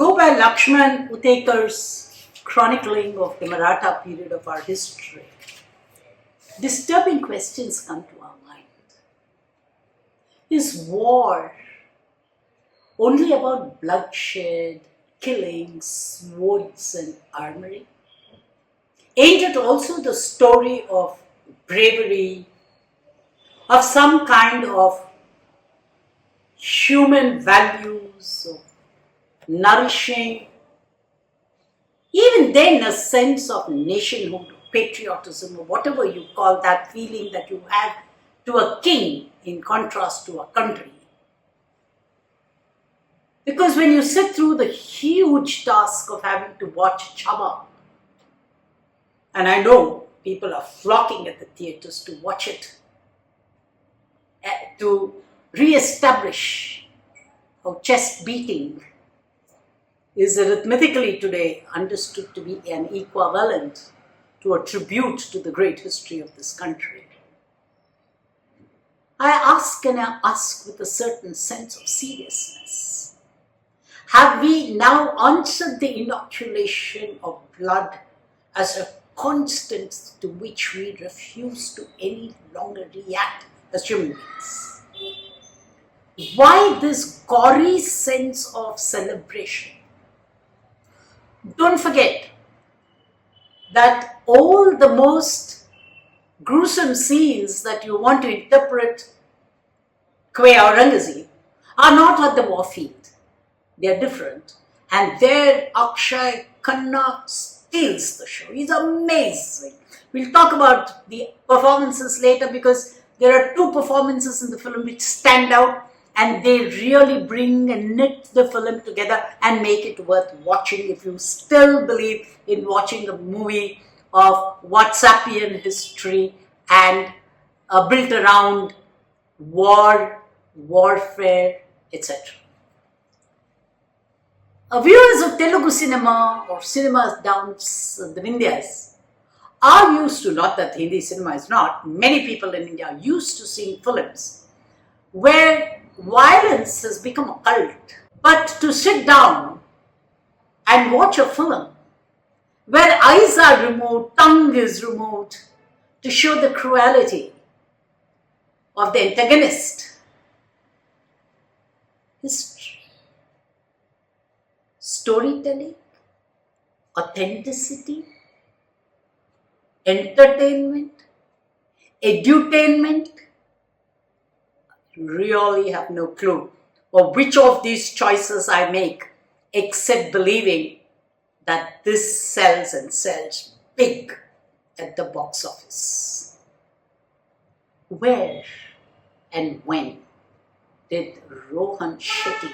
go by Lakshman Utekar's chronicling of the Maratha period of our history, disturbing questions come to our mind. Is war only about bloodshed, killings, swords and armory? Ain't it also the story of bravery, of some kind of human values, of nourishing, even then a sense of nationhood, patriotism, or whatever you call that feeling that you have to a king in contrast to a country? Because when you sit through the huge task of having to watch Chhaava, and I know people are flocking at the theatres to watch it, to re-establish how chest beating is arithmetically today understood to be an equivalent to a tribute to the great history of this country. I ask with a certain sense of seriousness. Have we now answered the inoculation of blood as a constant to which we refuse to any longer react as human beings? Why this gory sense of celebration? Don't forget that all the most gruesome scenes that you want to interpret qua Aurangzeb are not at the war field. They are different. And there Akshay Khanna steals the show. He's amazing. We'll talk about the performances later because there are two performances in the film which stand out and they really bring and knit the film together and make it worth watching if you still believe in watching a movie of WhatsAppian history and built around war, warfare, etc. Viewers of Telugu cinema or cinemas down the Vindhyas are used to, not that Hindi cinema is not, many people in India are used to seeing films where violence has become a cult. But to sit down and watch a film where eyes are removed, tongue is removed to show the cruelty of the antagonist, history, storytelling, authenticity, entertainment, edutainment, you really have no clue of which of these choices I make except believing that this sells and sells big at the box office. Where and when did Rohan Shetty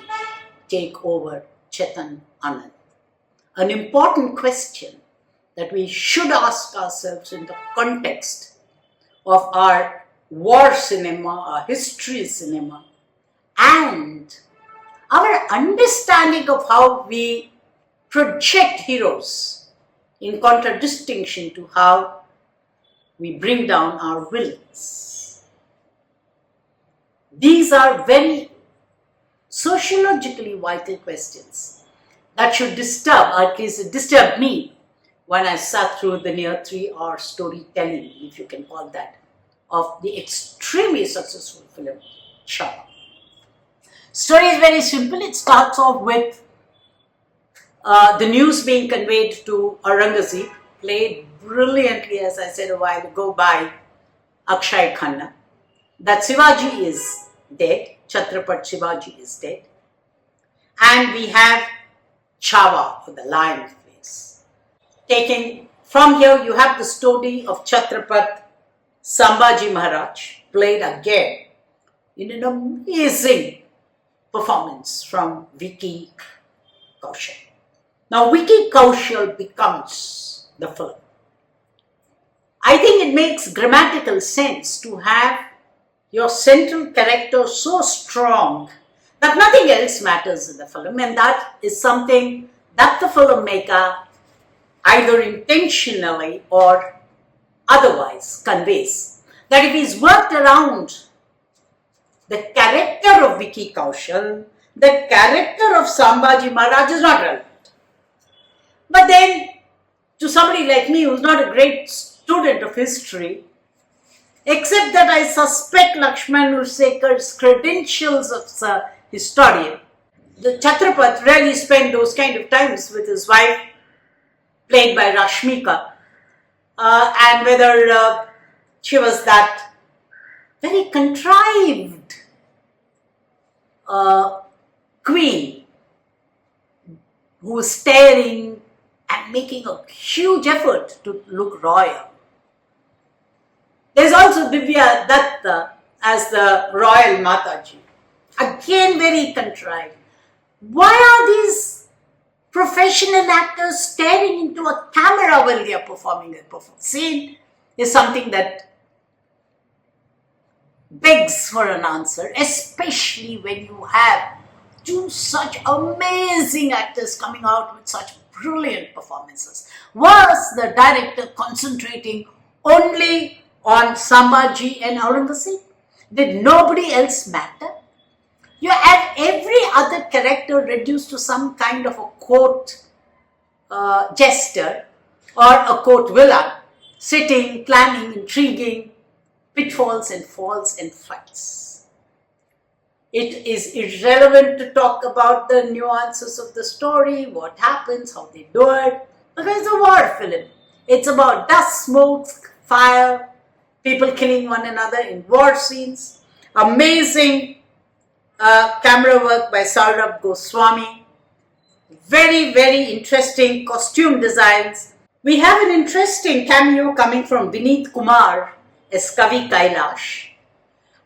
take over Chetan Anand? An important question that we should ask ourselves in the context of our war cinema, our history cinema, and our understanding of how we project heroes in contradistinction to how we bring down our villains. These are very sociologically vital questions that should disturb, or at least it disturbed me when I sat through the near 3-hour storytelling, if you can call that, of the extremely successful film Chhaava. Story is very simple. It starts off with the news being conveyed to Aurangzeb, played brilliantly, as I said a while ago, by Akshay Khanna, that Shivaji is dead, Chhatrapat Shivaji is dead, and we have Chhaava, or the lion face. Taking from here, you have the story of Chhatrapat Sambhaji Maharaj, played again in an amazing performance from Vicky Kaushal. Now, Vicky Kaushal becomes the film. I think it makes grammatical sense to have your central character so strong that nothing else matters in the film, and that is something that the filmmaker either intentionally or otherwise conveys. That if he's worked around the character of Vicky Kaushal, the character of Sambhaji Maharaj is not relevant. But then, to somebody like me who's not a great student of history, except that I suspect Lakshman Ursekar's credentials as a historian, the Chhatrapat really spent those kind of times with his wife, played by Rashmika, and whether she was that very contrived queen who was staring and making a huge effort to look royal. There's also Divya Datta as the royal Mataji. Again, very contrived. Why are these professional actors staring into a camera while they are performing a scene? Is something that begs for an answer, especially when you have two such amazing actors coming out with such brilliant performances. Was the director concentrating only on Sambhaji and Aurangzeb? Did nobody else matter? You have every other character reduced to some kind of a court jester or a court villain, sitting, planning, intriguing, pitfalls and falls and fights. It is irrelevant to talk about the nuances of the story, what happens, how they do it, because it's a war film. It's about dust, smoke, fire, people killing one another in war scenes. Amazing camera work by Saurabh Goswami. Very, very interesting costume designs. We have an interesting cameo coming from Vineet Kumar as Kavi Kailash.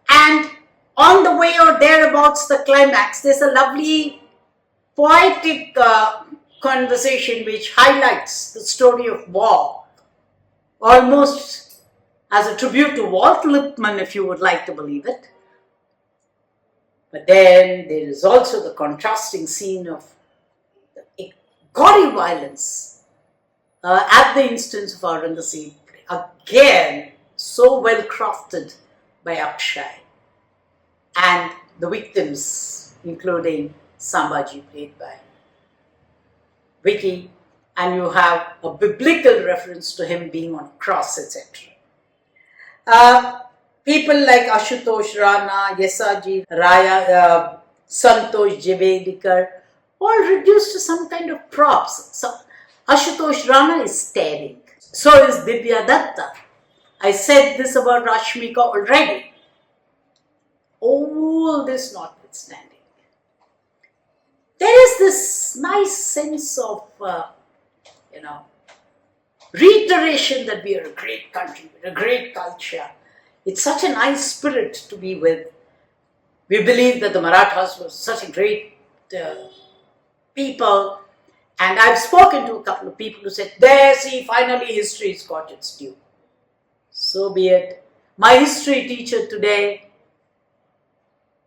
And on the way or thereabouts the climax, there's a lovely poetic conversation which highlights the story of war, almost as a tribute to Walt Whitman, if you would like to believe it. But then there is also the contrasting scene of the gory violence at the instance of Aurangzeb. Again, so well crafted by Akshay. And the victims, including Sambhaji, played by Vicky, and you have a biblical reference to him being on a cross, etc. People like Ashutosh Rana, Yesaji Raya, Santosh Javedikar, all reduced to some kind of props. So Ashutosh Rana is staring. So is Divya Datta. I said this about Rashmika already. All this notwithstanding, there is this nice sense of, reiteration that we are a great country, we're a great culture. It's such a nice spirit to be with. We believe that the Marathas were such a great people. And I've spoken to a couple of people who said, there, see, finally history's got its due. So be it. My history teacher today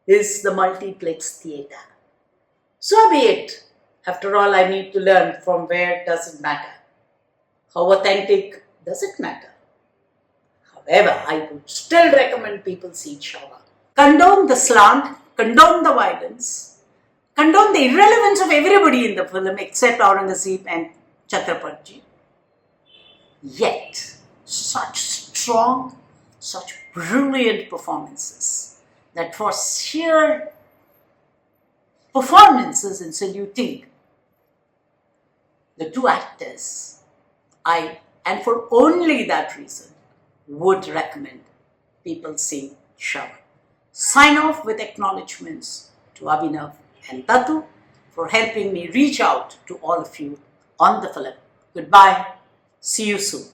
is the multiplex theatre. So be it. After all, I need to learn from where it doesn't matter. How authentic does it matter? However, I would still recommend people see Chhaava. Condone the slant, condone the violence, condone the irrelevance of everybody in the film except Aurangzeb and Chhatrapati. Yet, such strong, such brilliant performances that for sheer performances in saluting the two actors, and for only that reason, would recommend people see Chhaava. Sign off with acknowledgements to Abhinav and Tatu for helping me reach out to all of you on the film. Goodbye. See you soon.